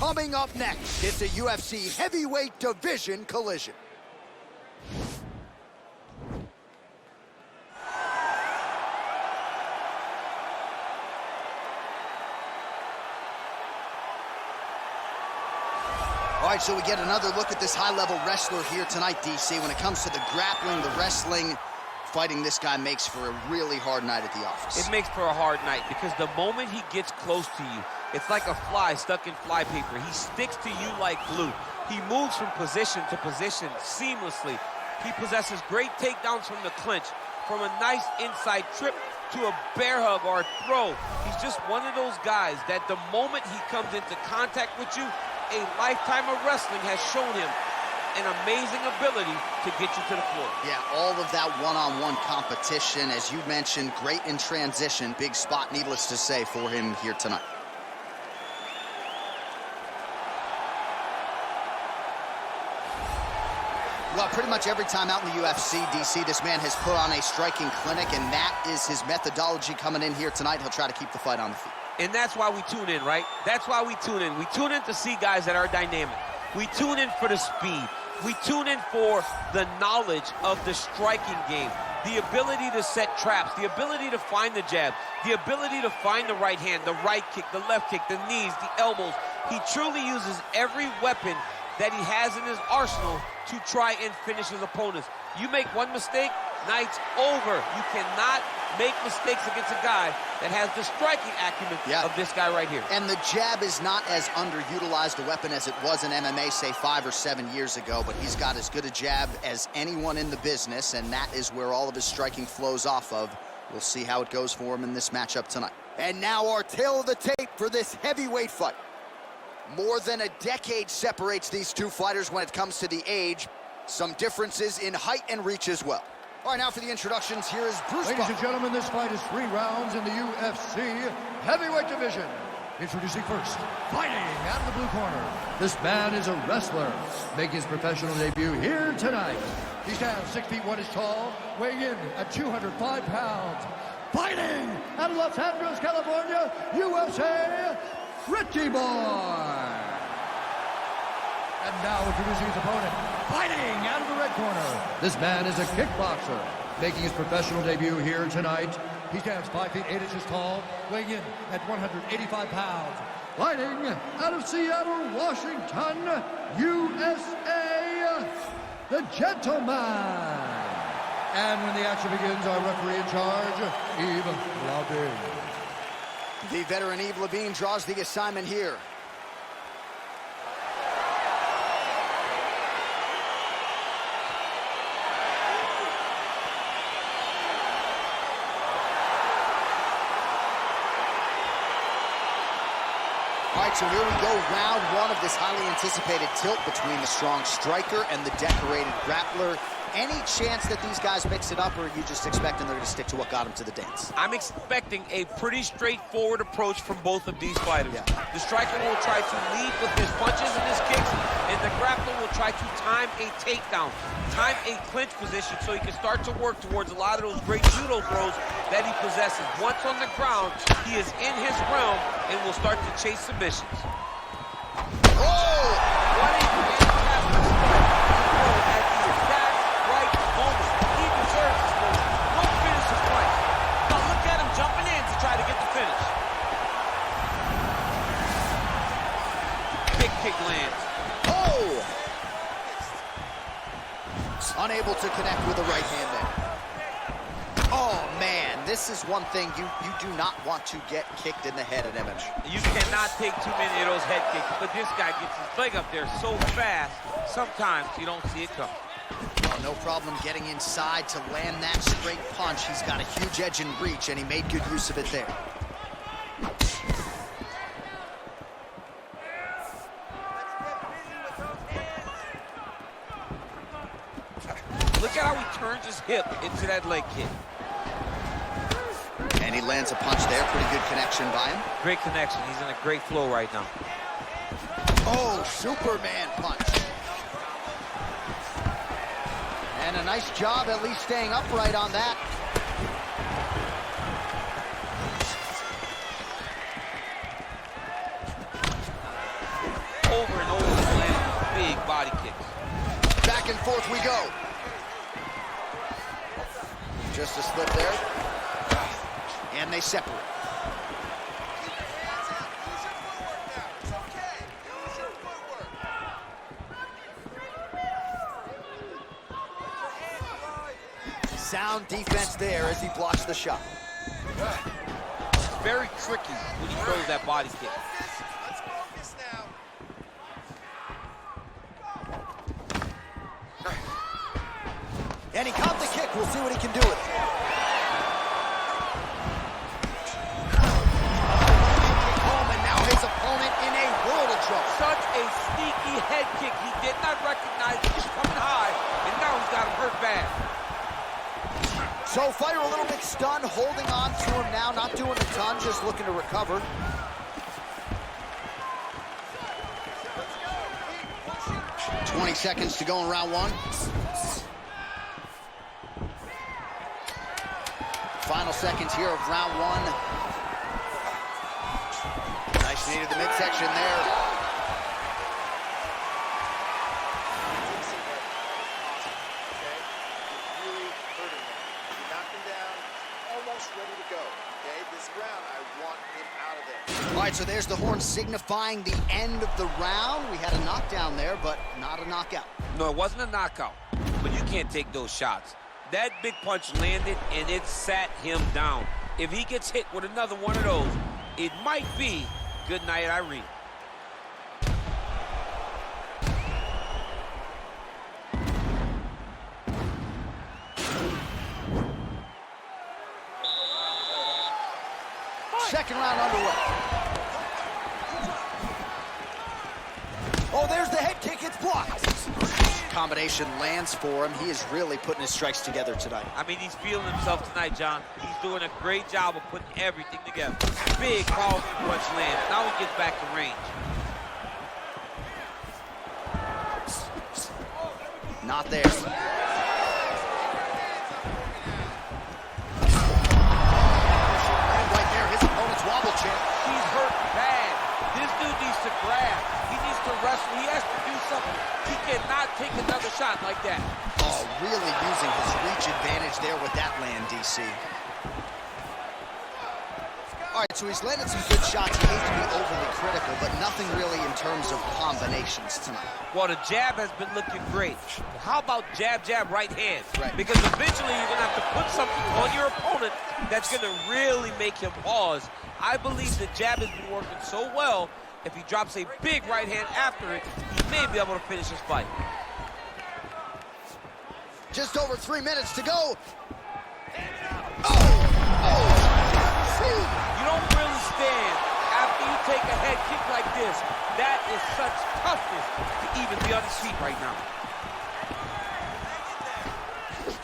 Coming up next, it's a UFC heavyweight division collision. All right, so we get another look at this high-level wrestler here tonight, DC. When it comes to the grappling, the wrestling, fighting this guy makes for a really hard night at the office. It makes for a hard night because the moment he gets close to you, it's like a fly stuck in flypaper. He sticks to you like glue. He moves from position to position seamlessly. He possesses great takedowns from the clinch, from a nice inside trip to a bear hug or a throw. He's just one of those guys that the moment he comes into contact with you, a lifetime of wrestling has shown him an amazing ability to get you to the floor. Yeah, all of that one-on-one competition, as you mentioned, great in transition. Big spot, needless to say, for him here tonight. Well, pretty much every time out in the UFC, DC, this man has put on a striking clinic, and that is his methodology coming in here tonight. He'll try to keep the fight on the feet. And that's why we tune in, right? That's why we tune in. We tune in to see guys that are dynamic. We tune in for the speed. We tune in for the knowledge of the striking game, the ability to set traps, the ability to find the jab, the ability to find the right hand, the right kick, the left kick, the knees, the elbows. He truly uses every weapon that he has in his arsenal to try and finish his opponents. You make one mistake, night's over. You cannot make mistakes against a guy that has the striking acumen of this guy right here. And the jab is not as underutilized a weapon as it was in MMA, say 5 or 7 years ago, but he's got as good a jab as anyone in the business, and that is where all of his striking flows off of. We'll see how it goes for him in this matchup tonight. And now our tale of the tape for this heavyweight fight. More than a decade separates these two fighters when it comes to the age. Some differences in height and reach as well. All right, now for the introductions, here is Bruce. Ladies and gentlemen, this fight is 3 rounds in the UFC heavyweight division. Introducing first, fighting out of the blue corner. This man is a wrestler, making his professional debut here tonight. He stands 6 feet 1 inches tall, weighing in at 205 pounds. Fighting out of Los Angeles, California, USA, Ricky Boy. And now introducing his opponent, fighting out of the red corner. This man is a kickboxer, making his professional debut here tonight. He stands 5 feet 8 inches tall, weighing in at 185 pounds. Fighting out of Seattle, Washington, USA, the Gentleman. And when the action begins, our referee in charge, Yves Lavigne. The veteran Yves Lavigne draws the assignment here. All right, so here we go, round 1 of this highly anticipated tilt between the strong striker and the decorated grappler. Any chance that these guys mix it up, or are you just expecting they're going to stick to what got them to the dance? I'm expecting a pretty straightforward approach from both of these fighters. The striker will try to lead with his punches and his kicks, and the grappler will try to time a takedown, time a clinch position so he can start to work towards a lot of those great judo throws that he possesses. Once on the ground, he is in his realm and will start to chase submissions. Oh! What a fantastic strike. At the exact right moment. He deserves this moment. Don't finish his fight. Now look at him jumping in to try to get the finish. Big kick lands. Oh! Unable to connect with the right hand there. Oh, man, this is one thing you do not want to get kicked in the head at MMA. You cannot take too many of those head kicks, but this guy gets his leg up there so fast, sometimes you don't see it coming. Oh, no problem getting inside to land that straight punch. He's got a huge edge and reach, and he made good use of it there. Look at how he turns his hip into that leg kick. And he lands a punch there. Pretty good connection by him. Great connection. He's in a great flow right now. Oh, Superman punch. And a nice job at least staying upright on that. over and over landing big body kicks. Back and forth we go. Just a slip there. And they separate. Sound defense there as he blocks the shot. It's very tricky when he throws that body kick. Let's focus now. And he caught the kick. We'll see what he can do with it. Home, and now his opponent in a world of trouble. Such a sneaky head kick. He did not recognize it was coming high, and now he's got him hurt bad. So fighter a little bit stunned, holding on to him now, not doing a ton, just looking to recover. Let's go. 20 seconds to go in round one. Final seconds here of round one. Nice knee to the midsection there. Ready to go, okay? This round, I want him out of there. All right, so there's the horn signifying the end of the round. We had a knockdown there, but not a knockout. No, it wasn't a knockout, but you can't take those shots. That big punch landed, and it sat him down. If he gets hit with another one of those, it might be good night, Irene. Second round underway. Oh, there's the head kick. It's blocked. Combination lands for him. He is really putting his strikes together tonight. I mean, he's feeling himself tonight, John. He's doing a great job of putting everything together. Big, powerful punch lands. Now he gets back to range. Not there. Right there, his opponent's wobble chip. He's hurt bad. This dude needs to grab. He needs to wrestle. He has to do something. He cannot take another shot like that. Oh, really using his reach advantage there with that land, DC. All right, so he's landed some good shots. He needs to be overly critical, but nothing really in terms of combinations tonight. Well, the jab has been looking great. How about jab, jab, right hand? Right. Because eventually you're going to have to put something on your opponent that's going to really make him pause. I believe the jab has been working so well, if he drops a big right hand after it, he may be able to finish his fight. Just over 3 minutes to go. Oh! You don't really stand after you take a head kick like this. That is such toughness to even be on his feet right now.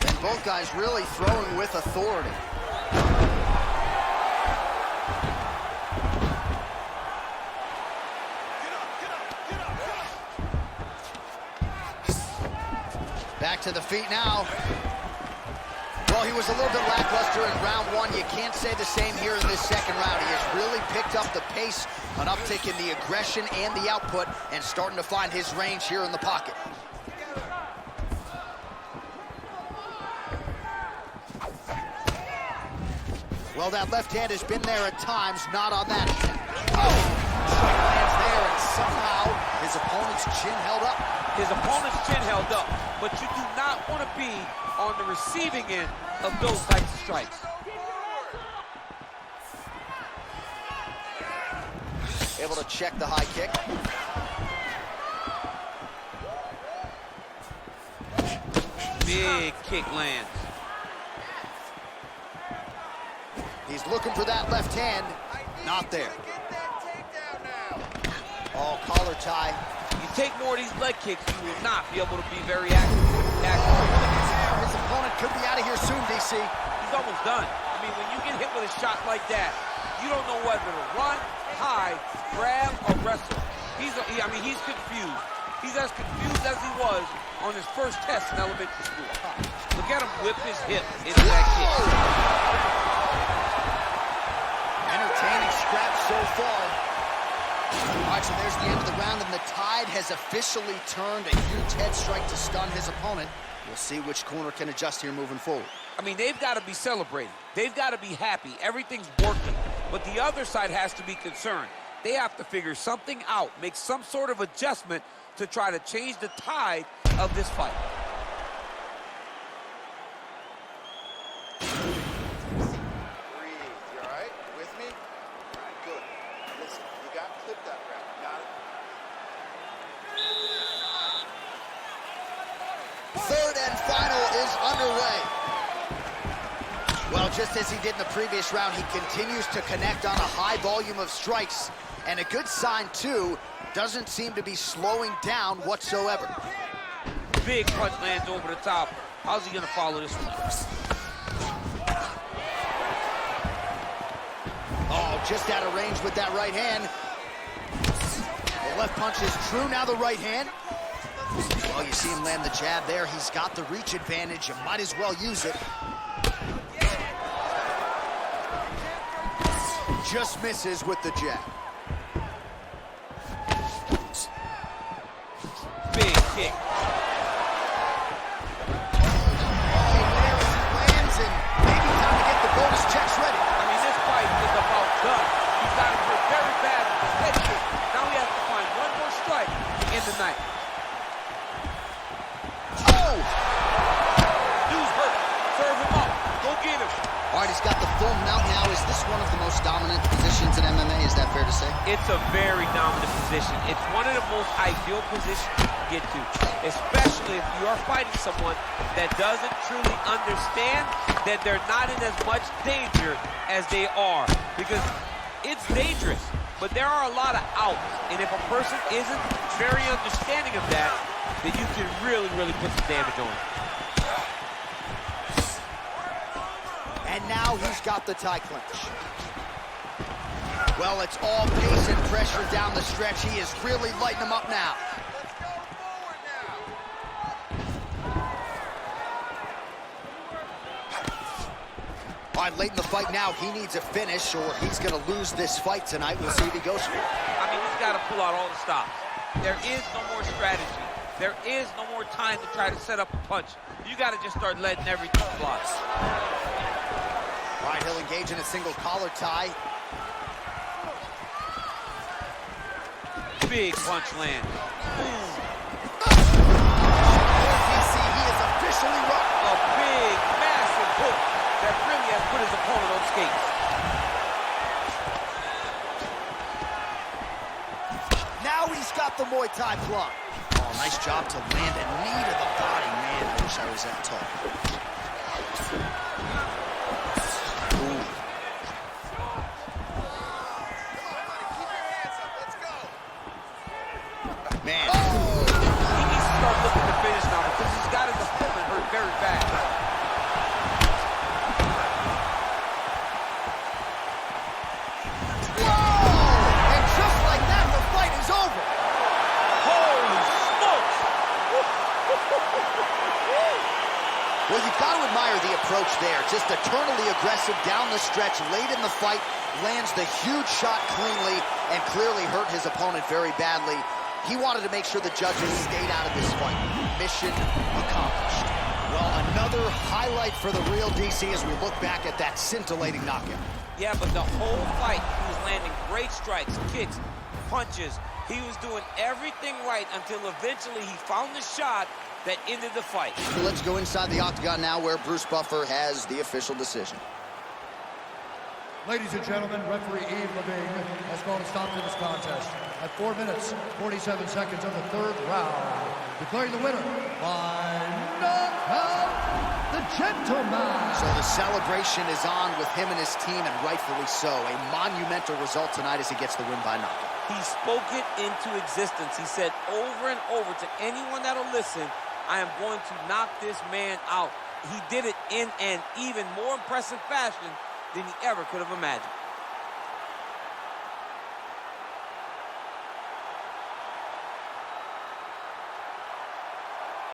And both guys really throwing with authority. Back to the feet now. Well, he was a little bit lackluster in round one. You can't say the same here in this second round. He has really picked up the pace, an uptick in the aggression and the output, and starting to find his range here in the pocket. Well, that left hand has been there at times, not on that. Oh! Strike lands there, and somehow his opponent's chin held up. His opponent's chin held up, but you do not want to be on the receiving end of those types of strikes. Able to check the high kick. Big kick lands. He's looking for that left hand. Not there. Oh, collar tie. You take more of these leg kicks, you will not be able to be very active. His opponent could be out of here soon, DC. He's almost done. I mean, when you get hit with a shot like that, you don't know whether to run, hide, grab, or wrestle. He's confused. He's as confused as he was on his first test in elementary school. Look at him whip his hip into that kick. Entertaining scrap so far. All right, so there's the end of the round, and the tide has officially turned. A huge head strike to stun his opponent. We'll see which corner can adjust here moving forward. I mean, they've got to be celebrating. They've got to be happy. Everything's working. But the other side has to be concerned. They have to figure something out, make some sort of adjustment to try to change the tide of this fight. Breathe. You all right? You with me? All right, good. Listen, you got clipped that round. Got it? Third and final is underway. Well, just as he did in the previous round, he continues to connect on a high volume of strikes. And a good sign, too, doesn't seem to be slowing down whatsoever. Big punch lands over the top. How's he going to follow this one? Oh, just out of range with that right hand. The left punch is true, now the right hand. Well, you see him land the jab there. He's got the reach advantage. You might as well use it. Just misses with the jab. Big kick. Oh, there he lands, and maybe time to get the bonus checks ready. I mean, this fight is about done. He's got him hurt very bad with his head kick. Now he has to find one more strike to end the night. Oh! Dude's hurt. Serve him up. Go get him. All right, he's got the full mount now. Is this one of the most dominant positions in MMA? Is that fair to say? It's a very dominant position. It's one of the most ideal positions you can get to, especially if you are fighting someone that doesn't truly understand that they're not in as much danger as they are. Because it's dangerous, but there are a lot of outs. And if a person isn't very understanding of that, then you can really, really put some damage on them. And now he's got the tie clinch. Well, it's all pace and pressure down the stretch. He is really lighting him up now. Let's go forward now. All right, late in the fight now, he needs a finish or he's going to lose this fight tonight. We'll see if he goes for it. I mean, he's got to pull out all the stops. There is no more strategy. There is no more time to try to set up a punch. You got to just start letting everything fly. All right, he'll engage in a single collar tie. Big punch land. Boom. DC, he is officially run. A big, massive hook that really has put his opponent on skates. Now he's got the Muay Thai plug. Oh, nice job to land a knee to the body. Man, I wish I was that tall. Man. He needs to start looking to finish now because he's got his opponent hurt very bad. Whoa! And just like that, the fight is over. Holy smokes! Well, you've got to admire the approach there. Just eternally aggressive down the stretch, late in the fight, lands the huge shot cleanly and clearly hurt his opponent very badly. He wanted to make sure the judges stayed out of this fight. Mission accomplished. Well, another highlight for the real DC as we look back at that scintillating knockout. Yeah, but the whole fight, he was landing great strikes, kicks, punches. He was doing everything right until eventually he found the shot that ended the fight. Let's go inside the octagon now where Bruce Buffer has the official decision. Ladies and gentlemen, referee Yves Levine has called a stop to this contest at 4 minutes, 47 seconds of the third round, declaring the winner by knockout, the gentleman. So the celebration is on with him and his team, and rightfully so. A monumental result tonight as he gets the win by knockout. He spoke it into existence. He said over and over to anyone that'll listen, I am going to knock this man out. He did it in an even more impressive fashion than he ever could have imagined.